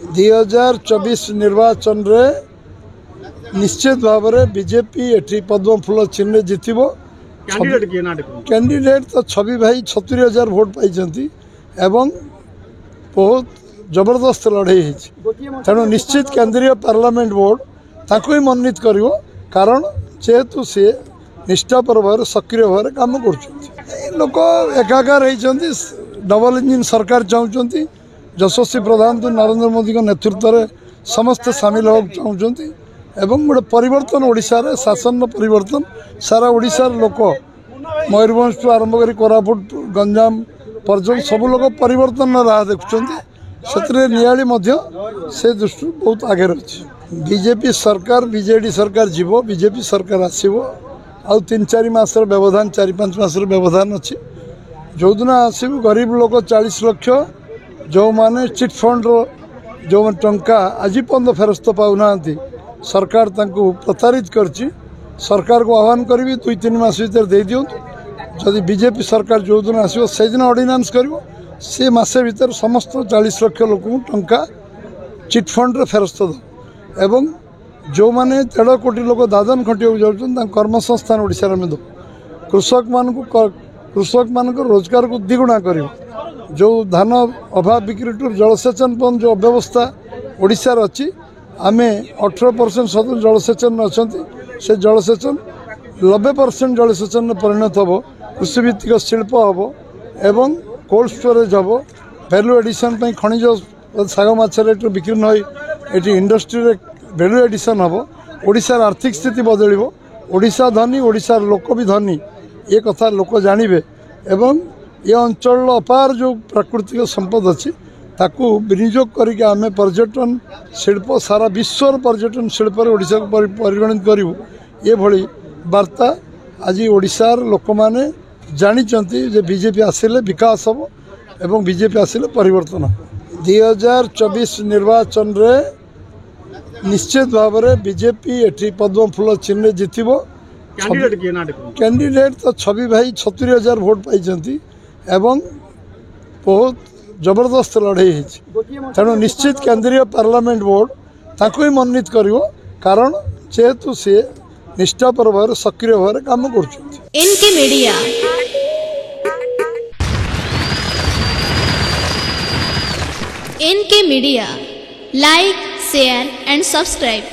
2024 निर्वाचन रे निश्चित भाव में बीजेपी एटी पद्म फूल चिन्ह जितब। कैंडिडेट तो छवि भाई 70,000 भोट पाई एवं बहुत जबरदस्त लड़ाई तेणु निश्चित केंद्रीय पार्लियामेंट बोर्ड ताको ही मनोनीत कर कारण जेहेतु सी निष्ठापर भाव सक्रिय भाव कम कर लोक एकाकार होती डबल इंजिन सरकार चाहते यशस्वी प्रधानमंत्री नरेंद्र मोदी नेतृत्व में समस्ते सामिल हो चाहते एवं गोटे परिवर्तन ओडिशा रे शासन परिवर्तन सारा ओडिशार लोक मयूरभंज टू आरंभ कर कोरापुट गंजाम पर्यटन सब लोग परिवर्तन राह देखुं नियाली से दृष्टि बहुत आगे रही। बीजेपी सरकार बीजेडी सरकार जीव बीजेपी सरकार आसो आउ 3-4 मास व्यवधान 4-5 मास व्यवधान अच्छी जो दिन आसू गरीब लोक 40 लाख जो माने चिट फंड जो टंका आज पर्यंत फेरस्त पाऊना सरकार तांको प्रतारित करची। सरकार को आह्वान करी 2-3 मास भीतर दे दियो जदि बीजेपी सरकार जो दिन आसो से दिन ऑर्डिनेंस कर से मासे भीतर समस्त 40 लाख लोक टंका चिट फंड रे फेरस्त दो एवं जो माने 13 कोटी लोक दादन खटिया जाऊँ कर्मसंस्थान ओडिशा में दो कृषक मान रोजगार को द्विगुणा कर जो धान अभाव बिक्री जलसेचन जो अव्यवस्था ओडिशा अच्छी आमे 18% स्वतंत्र जलसेचन अच्छा से जलसेचन 90% जलसेचन में परिणत हम कृषिभित्तिक शिल्प हम एवं कोल्ड स्टोरेज हम वैल्यू एडिशन खनिज साग माछ रेट बिक्री न ये इंडस्ट्री वैल्यू एडिशन हम ओडिशार आर्थिक स्थिति बदल ओडिशा धनी ओडिशार लोक भी धनी ये कथा लोक जानवे एवं ये अंचल अपार जो प्राकृतिक संपद अच्छी ताकू विनियोग करके आम पर्यटन शिल्प सारा विश्वर पर्यटन शिल्प ओडिशा को परिगणित करूँ ये भली वार्ता आज ओडिशार लोक मैंने जानी बीजेपी आसिले विकास हम एवं बीजेपी आसिले परिवर्तन हम। 2024 निर्वाचन रे निश्चित भाव में बीजेपी एटी पद्म फूल चिन्ह जितब। कैंडिडेट तो छवि भाई 70,000 भोट पाई एवं बहुत जबरदस्त लड़ाई तेणु निश्चित केंद्रीय पार्लियामेंट बोर्ड ताको ही मनोनीत कर कारण जेहेतु सी निष्ठापर भाव सक्रिय भाव कम कर। NK media like share and subscribe.